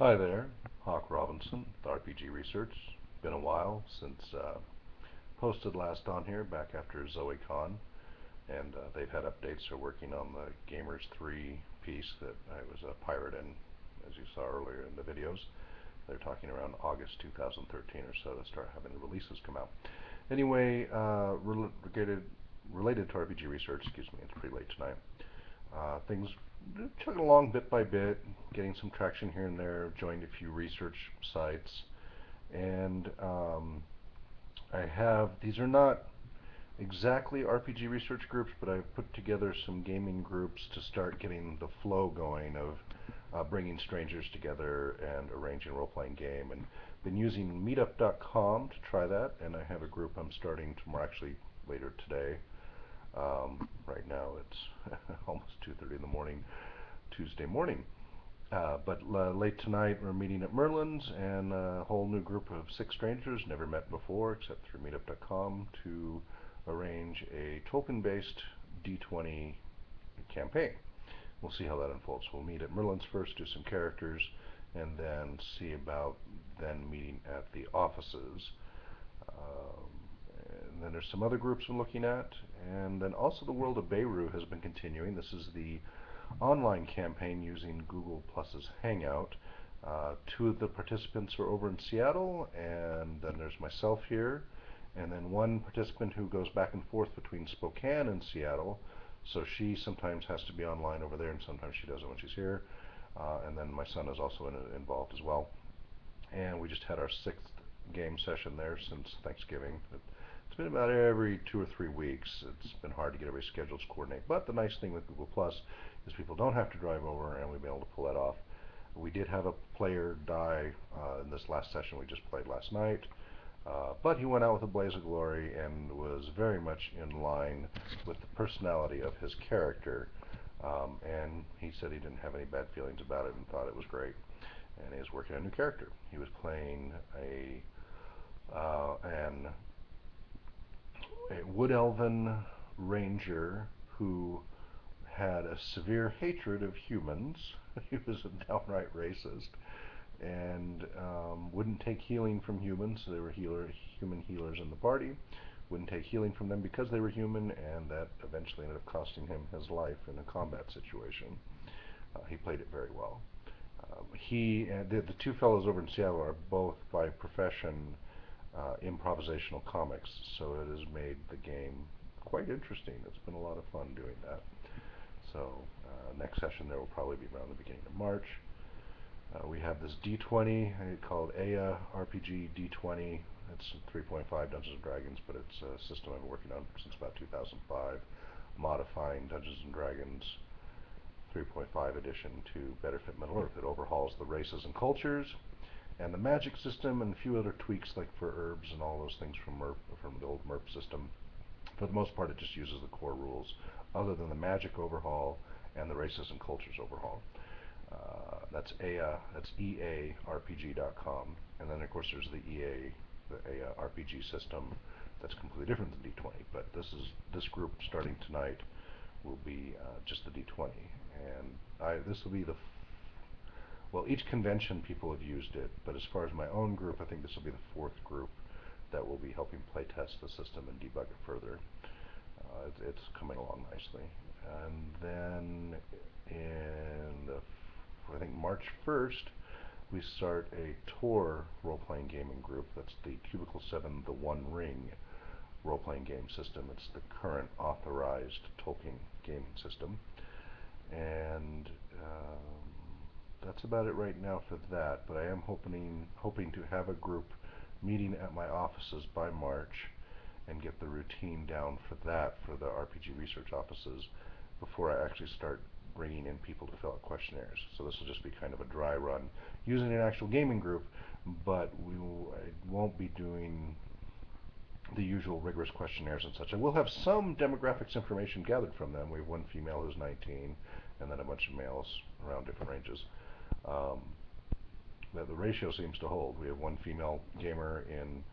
Hi there, Hawk Robinson with RPG Research. Been a while since posted last on here, back after ZoeCon, and they've had updates. They're working on the Gamers 3 piece that I was a pirate in, as you saw earlier in the videos. They're talking around August 2013 or so to start having the releases come out. Anyway, related to RPG Research, excuse me, it's pretty late tonight. Things chugging along bit by bit, getting some traction here and there, joined a few research sites, and these are not exactly RPG research groups, but I've put together some gaming groups to start getting the flow going of bringing strangers together and arranging a role-playing game, and been using meetup.com to try that, and I have a group I'm starting tomorrow, actually later today. Right now it's almost 2:30 in the morning, Tuesday morning. But late tonight we're meeting at Merlin's, and a whole new group of 6 strangers never met before except through meetup.com to arrange a token-based D20 campaign. We'll see how that unfolds. We'll meet at Merlin's first, do some characters, and then see about then meeting at the offices. And then there's some other groups I'm looking at, and then also the World of Beru has been continuing. This is the online campaign using Google Plus's Hangout. 2 of the participants are over in Seattle, and then there's myself here, and then 1 participant who goes back and forth between Spokane and Seattle, so she sometimes has to be online over there and sometimes she doesn't when she's here. And then my son is also involved as well. And we just had our 6th game session there since Thanksgiving. It's been about every 2 or 3 weeks. It's been hard to get everybody's schedules coordinated. But the nice thing with Google Plus is people don't have to drive over, and we've been able to pull that off. We did have a player die in this last session we just played last night. But he went out with a blaze of glory and was very much in line with the personality of his character. And he said he didn't have any bad feelings about it and thought it was great. And he was working on a new character. He was playing an wood elven ranger who had a severe hatred of humans. He was a downright racist, and wouldn't take healing from humans. So there were human healers in the party. Wouldn't take healing from them because they were human, and that eventually ended up costing him his life in a combat situation. He played it very well. The 2 fellows over in Seattle are both by profession improvisational comics, so it has made the game quite interesting. It's been a lot of fun doing that. So next session there will probably be around the beginning of March. We have this D20 called AYA RPG D20. It's 3.5 Dungeons & Dragons, but it's a system I've been working on since about 2005, modifying Dungeons & Dragons 3.5 edition to better fit Middle-earth. It overhauls the races and cultures, and the magic system, and a few other tweaks like for herbs and all those things from the old MERP system. For the most part, it just uses the core rules, other than the magic overhaul and the races and cultures overhaul. That's AYA, that's EARPG.com, and then of course there's the AYA RPG system that's completely different than D20. But this group starting tonight will be just the D20, and this will be well, each convention people have used it, but as far as my own group, I think this will be the 4th group that will be helping play test the system and debug it further. It's coming along nicely. And then I think March 1st, we start a Tor role-playing gaming group. That's the Cubicle 7, the One Ring role-playing game system. It's the current authorized Tolkien gaming system. And that's about it right now for that, but I am hoping to have a group meeting at my offices by March and get the routine down for that for the RPG research offices before I actually start bringing in people to fill out questionnaires. So this will just be kind of a dry run using an actual gaming group, but I won't be doing the usual rigorous questionnaires and such. I will have some demographics information gathered from them. We have 1 female who's 19, and then a bunch of males around different ranges. The ratio seems to hold. We have 1 female gamer in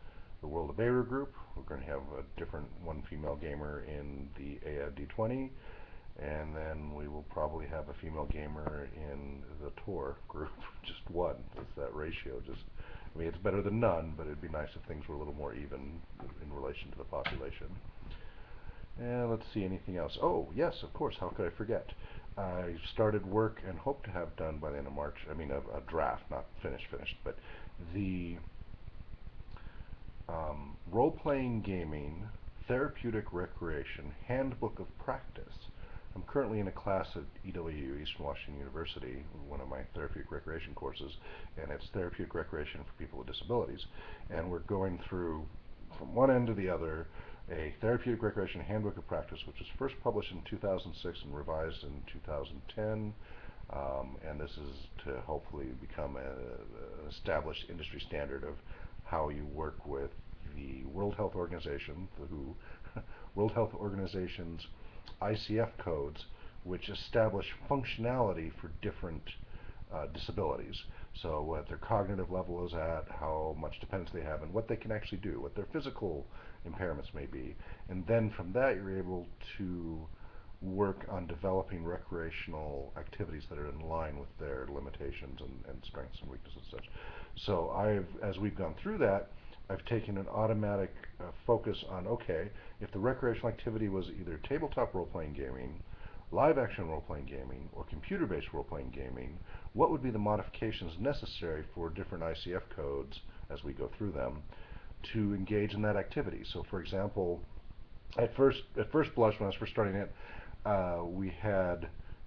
the World of Beru group. We're going to have a different 1 female gamer in the AYA D20, and then we will probably have a female gamer in the tour group, just one. That's that ratio. Just, I mean, it's better than none, but it'd be nice if things were a little more even in relation to the population. And let's see, anything else? Oh, yes, of course, how could I forget? I started work and hope to have done by the end of March, I mean a draft, not finished, but the role-playing gaming therapeutic recreation handbook of practice. I'm currently in a class at EWU, Eastern Washington University, one of my therapeutic recreation courses, and it's therapeutic recreation for people with disabilities. And we're going through, from one end to the other, a therapeutic recreation handbook of practice, which was first published in 2006 and revised in 2010. And this is to hopefully become an established industry standard of how you work with the World Health Organization, the WHO, World Health Organization's ICF codes, which establish functionality for different disabilities. So what their cognitive level is at, how much dependence they have, and what they can actually do, what their physical impairments may be. And then from that you're able to work on developing recreational activities that are in line with their limitations and strengths and weaknesses and such. So as we've gone through that, I've taken an automatic focus on, okay, if the recreational activity was either tabletop role-playing gaming, live action role-playing gaming, or computer-based role-playing gaming, what would be the modifications necessary for different ICF codes as we go through them to engage in that activity? So for example, at first blush, when I was first starting it,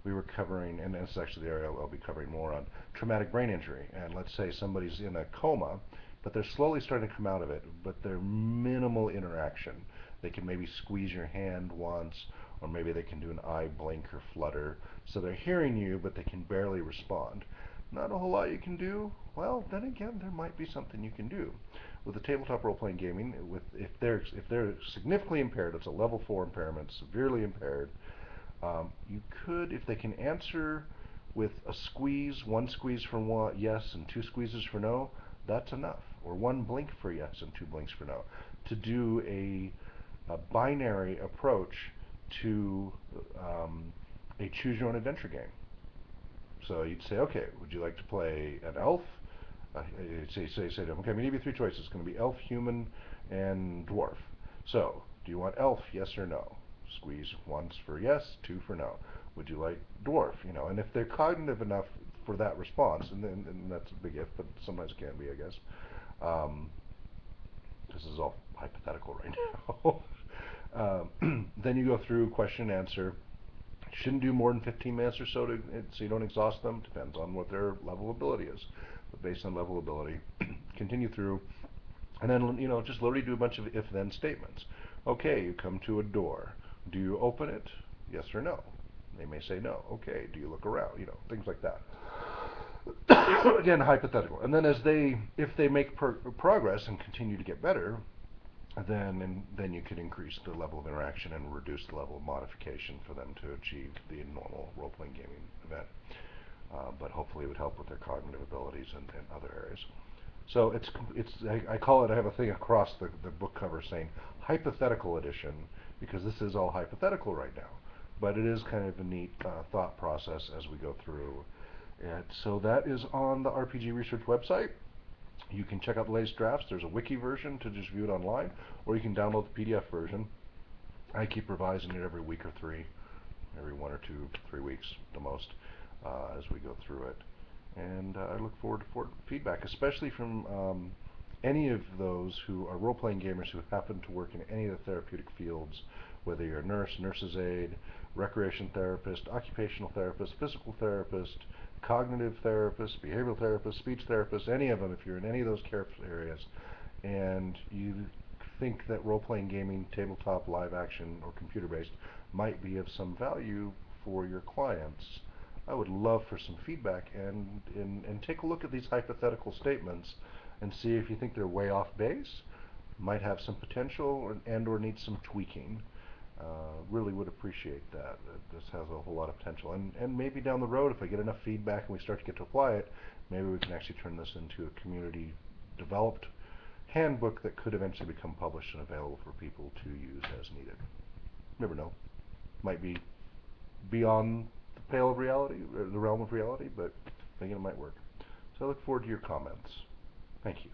we were covering, and this is actually the area I'll be covering more on, traumatic brain injury. And let's say somebody's in a coma, but they're slowly starting to come out of it, but they're minimal interaction. They can maybe squeeze your hand once, or maybe they can do an eye blink or flutter. So they're hearing you, but they can barely respond. Not a whole lot you can do. Well, then again, there might be something you can do. With the tabletop role-playing gaming, if they're significantly impaired, it's a level 4 impairment, severely impaired, you could, if they can answer with a squeeze, one squeeze for yes and two squeezes for no, that's enough. Or one blink for yes and two blinks for no. To do a binary approach to a choose-your-own-adventure game. So you'd say, okay, would you like to play an elf? Say to them, okay, I'm going to give you three choices. It's going to be elf, human, and dwarf. So, do you want elf, yes or no? Squeeze once for yes, two for no. Would you like dwarf? You know, and if they're cognitive enough for that response, and that's a big if, but sometimes it can be, I guess. This is all hypothetical right now. Then you go through question and answer. Shouldn't do more than 15 minutes or so, so you don't exhaust them. Depends on what their level of ability is. But based on level of ability, continue through, and then just literally do a bunch of if-then statements. Okay, you come to a door. Do you open it? Yes or no? They may say no. Okay, do you look around? Things like that. Again, hypothetical. And then if they make progress and continue to get better, then you could increase the level of interaction and reduce the level of modification for them to achieve the normal role-playing gaming event. But hopefully it would help with their cognitive abilities and other areas. So I call it, I have a thing across the book cover saying hypothetical edition, because this is all hypothetical right now. But it is kind of a neat thought process as we go through. And so that is on the RPG Research website. You can check out the latest drafts. There's a wiki version to just view it online, or you can download the PDF version. I keep revising it every week or three, every 1 or 2, 3 weeks the most, as we go through it. And I look forward to feedback, especially from any of those who are role-playing gamers who happen to work in any of the therapeutic fields, whether you're a nurse, nurse's aide, recreation therapist, occupational therapist, physical therapist, cognitive therapist, behavioral therapist, speech therapist, any of them, if you're in any of those care areas, and you think that role-playing gaming, tabletop, live action, or computer-based might be of some value for your clients, I would love for some feedback and take a look at these hypothetical statements and see if you think they're way off base, might have some potential, or need some tweaking. Really would appreciate that. This has a whole lot of potential. And maybe down the road, if I get enough feedback and we start to get to apply it, maybe we can actually turn this into a community-developed handbook that could eventually become published and available for people to use as needed. Never know. Might be beyond the pale of reality, or the realm of reality, but thinking it might work. So I look forward to your comments. Thank you.